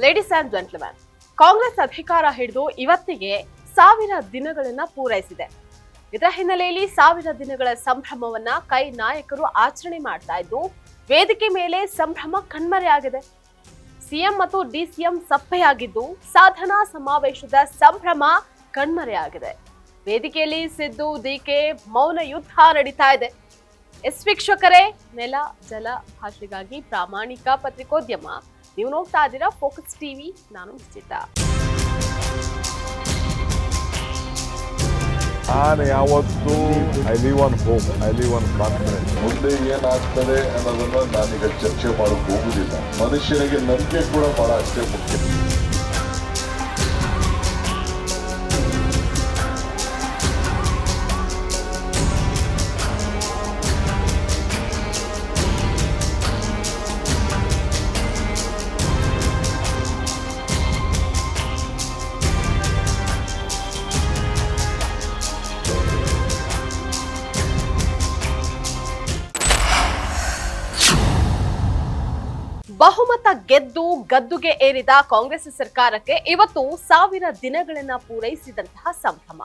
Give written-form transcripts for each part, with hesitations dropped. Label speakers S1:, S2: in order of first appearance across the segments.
S1: Ladies and gentleman, Congress ಅಧಿಕಾರ ಹಿಡಿದು ಇವತ್ತಿಗೆ 1000 ದಿನಗಳನ್ನ ಪೂರೈಸಿದೆ. ಇದರ ಹಿನ್ನೆಲೆಯಲ್ಲಿ 1000 ದಿನಗಳ ಸಂಭ್ರಮವನ್ನ ಕೈ ನಾಯಕರು ಆಚರಣೆ ಮಾಡ್ತಾ ಇದ್ದು, ವೇದಿಕೆ ಮೇಲೆ ಸಂಭ್ರಮ ಕಣ್ಮರೆಯಾಗಿದೆ. ಸಿಎಂ ಮತ್ತು ಡಿಸಿಎಂ ಸಪ್ಪೆಯಾಗಿದ್ದು, ಸಾಧನಾ ಸಮಾವೇಶದ ಸಂಭ್ರಮ ಕಣ್ಮರೆಯಾಗಿದೆ. ವೇದಿಕೆಯಲ್ಲಿ ಸಿದ್ದು ಡಿಕೆ ಮೌನ ಯುದ್ಧ ನಡೀತಾ ಇದೆ. ವೀಕ್ಷಕರೇ, ನೆಲ ಜಲ ಭಾಷೆಗಾಗಿ ಪ್ರಾಮಾಣಿಕ ಪತ್ರಿಕೋದ್ಯಮ. ನೀವು ನೋಡ್ತಾ ಇದ್ದೀರಾ ಫೋಕಸ್ ಟಿವಿ. ನಾನು ನಿಶ್ಚಿತ.
S2: ನಾನು ಯಾವತ್ತೂ I live on hope, I live on confidence.
S3: ಮುಂದೆ ಏನಾಗ್ತದೆ ಅನ್ನೋದನ್ನ ನಾನೀಗ ಚರ್ಚೆ ಮಾಡಕ್ ಹೋಗುದಿಲ್ಲ. ಮನುಷ್ಯನಿಗೆ ನಂಬಿಕೆ ಕೂಡ ಬಹಳ ಅಷ್ಟೇ ಮುಖ್ಯ.
S1: ಬಹುಮತ ಗೆದ್ದು ಗದ್ದುಗೆ ಏರಿದ ಕಾಂಗ್ರೆಸ್ ಸರ್ಕಾರಕ್ಕೆ ಇವತ್ತು 1000 ದಿನಗಳನ್ನ ಪೂರೈಸಿದಂತಹ ಸಂಭ್ರಮ.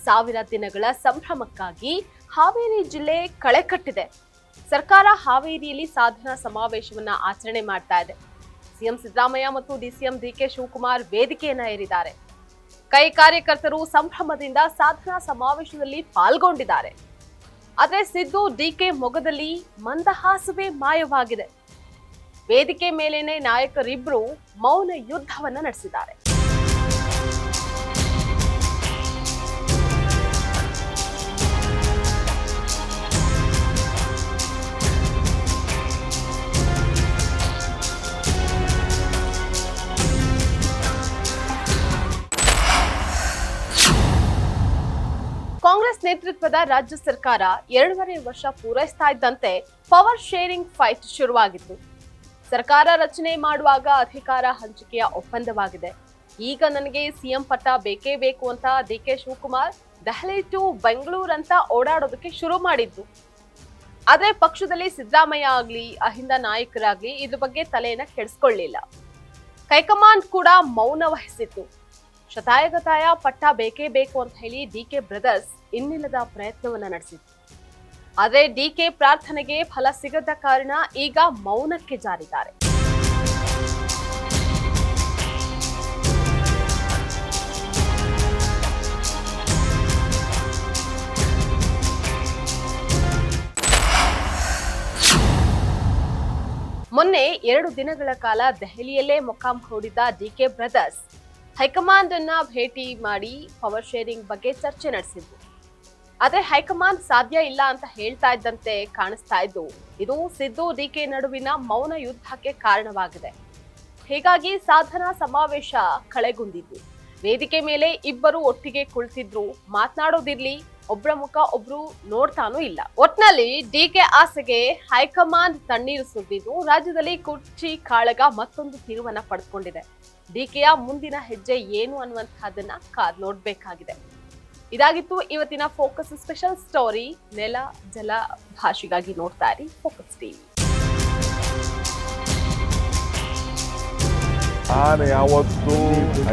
S1: 1000 ದಿನಗಳ ಸಂಭ್ರಮಕ್ಕಾಗಿ ಹಾವೇರಿ ಜಿಲ್ಲೆ ಕಳೆ ಕಟ್ಟಿದೆ. ಸರ್ಕಾರ ಹಾವೇರಿಯಲ್ಲಿ ಸಾಧನಾ ಸಮಾವೇಶವನ್ನ ಆಚರಣೆ ಮಾಡ್ತಾ ಇದೆ. ಸಿಎಂ ಸಿದ್ದರಾಮಯ್ಯ ಮತ್ತು ಡಿಸಿಎಂ ಡಿಕೆ ಶಿವಕುಮಾರ್ ವೇದಿಕೆಯನ್ನ ಏರಿದ್ದಾರೆ. ಕೈ ಕಾರ್ಯಕರ್ತರು ಸಂಭ್ರಮದಿಂದ ಸಾಧನಾ ಸಮಾವೇಶದಲ್ಲಿ ಪಾಲ್ಗೊಂಡಿದ್ದಾರೆ. ಆದ್ರೆ ಸಿದ್ದು ಡಿಕೆ ಮೊಗದಲ್ಲಿ ಮಂದಹಾಸವೇ ಮಾಯವಾಗಿದೆ. ವೇದಿಕೆ ಮೇಲೇನೆ ನಾಯಕರಿಬ್ರು ಮೌನ ಯುದ್ಧವನ್ನ ನಡೆಸಿದ್ದಾರೆ. ಕಾಂಗ್ರೆಸ್ ನೇತೃತ್ವದ ರಾಜ್ಯ ಸರ್ಕಾರ 2.5 ವರ್ಷ ಪೂರೈಸ್ತಾ ಇದ್ದಂತೆ ಪವರ್ ಶೇರಿಂಗ್ ಫೈಟ್ ಶುರುವಾಗಿತ್ತು. ಸರ್ಕಾರ ರಚನೆ ಮಾಡುವಾಗ ಅಧಿಕಾರ ಹಂಚಿಕೆಯ ಒಪ್ಪಂದವಾಗಿದೆ. ಈಗ ನನಗೆ ಸಿಎಂ ಪಟ್ಟ ಬೇಕೇ ಬೇಕು ಅಂತ ಡಿಕೆ ಶಿವಕುಮಾರ್ ದೆಹಲಿ ಟು ಬೆಂಗಳೂರು ಅಂತ ಓಡಾಡೋದಕ್ಕೆ ಶುರು ಮಾಡಿದ್ದು. ಆದ್ರೆ ಪಕ್ಷದಲ್ಲಿ ಸಿದ್ದರಾಮಯ್ಯ ಆಗ್ಲಿ ಅಹಿಂದ ನಾಯಕರಾಗ್ಲಿ ಇದ್ರ ಬಗ್ಗೆ ತಲೆಯನ್ನ ಕೆಡಿಸ್ಕೊಳ್ಳಿಲ್ಲ. ಹೈಕಮಾಂಡ್ ಕೂಡ ಮೌನ ವಹಿಸಿತ್ತು. ಶತಾಯಗತಾಯ ಪಟ್ಟ ಬೇಕೇ ಬೇಕು ಅಂತ ಹೇಳಿ ಡಿಕೆ ಬ್ರದರ್ಸ್ ಇನ್ನಿಲ್ಲದ ಪ್ರಯತ್ನವನ್ನ ನಡೆಸಿತ್ತು. ಆದ್ರೆ ಡಿಕೆ ಪ್ರಾರ್ಥನೆಗೆ ಫಲ ಸಿಗದ ಕಾರಣ ಈಗ ಮೌನಕ್ಕೆ ಜಾರಿದ್ದಾರೆ. ಮೊನ್ನೆ 2 ದಿನಗಳ ಕಾಲ ದೆಹಲಿಯಲ್ಲೇ ಮೊಕ್ಕಾಂ ಹೂಡಿದ್ದ ಡಿಕೆ ಬ್ರದರ್ಸ್ ಹೈಕಮಾಂಡ್ ಅನ್ನ ಭೇಟಿ ಮಾಡಿ ಪವರ್ ಶೇರಿಂಗ್ ಬಗ್ಗೆ ಚರ್ಚೆ ನಡೆಸಿದ್ರು. ಆದ್ರೆ ಹೈಕಮಾಂಡ್ ಸಾಧ್ಯ ಇಲ್ಲ ಅಂತ ಹೇಳ್ತಾ ಇದ್ದಂತೆ ಕಾಣಿಸ್ತಾ ಇದ್ದು, ಇದು ಸಿದ್ದು ಡಿಕೆ ನಡುವಿನ ಮೌನ ಯುದ್ಧಕ್ಕೆ ಕಾರಣವಾಗಿದೆ. ಹೀಗಾಗಿ ಸಾಧನಾ ಸಮಾವೇಶ ಕಳೆಗುಂದಿದ್ದು, ವೇದಿಕೆ ಮೇಲೆ ಇಬ್ಬರು ಒಟ್ಟಿಗೆ ಕುಳಿತಿದ್ರು. ಮಾತನಾಡೋದಿರ್ಲಿ, ಒಬ್ರ ಮುಖ ಒಬ್ರು ನೋಡ್ತಾನೂ ಇಲ್ಲ. ಒಟ್ನಲ್ಲಿ ಡಿಕೆ ಆಸೆಗೆ ಹೈಕಮಾಂಡ್ ತಣ್ಣೀರು ಸುರಿದಿದ್ದು, ರಾಜ್ಯದಲ್ಲಿ ಕುರ್ಚಿ ಕಾಳಗ ಮತ್ತೊಂದು ತಿರುವನ್ನ ಪಡೆದುಕೊಂಡಿದೆ. ಡಿಕೆಯ ಮುಂದಿನ ಹೆಜ್ಜೆ ಏನು ಅನ್ನುವಂತಹದನ್ನ ಕಾದ್ ನೋಡ್ಬೇಕಾಗಿದೆ. ಇದಾಗಿತ್ತು ಇವತ್ತಿನ ಫೋಕಸ್ ಸ್ಪೆಷಲ್ ಸ್ಟೋರಿ. ನೆಲ ಜಲ ಭಾಷೆಗಾಗಿ ನೋಡ್ತಾ ಇರಿ ಫೋಕಸ್ ಟಿವಿ.
S2: ನಾನು ಯಾವತ್ತೂ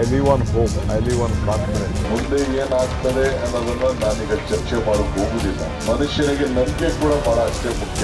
S2: I live on hope, I live on confidence.
S3: ಮುಂದೆ ಏನಾಗ್ತದೆ ಅನ್ನೋದನ್ನ ನಾನೀಗ ಚರ್ಚೆ ಮಾಡಕ್ ಹೋಗುದಿಲ್ಲ. ಮನುಷ್ಯನಿಗೆ ನಂಬಿಕೆ ಕೂಡ ಬಹಳ ಅಷ್ಟೇ ಮುಖ್ಯ.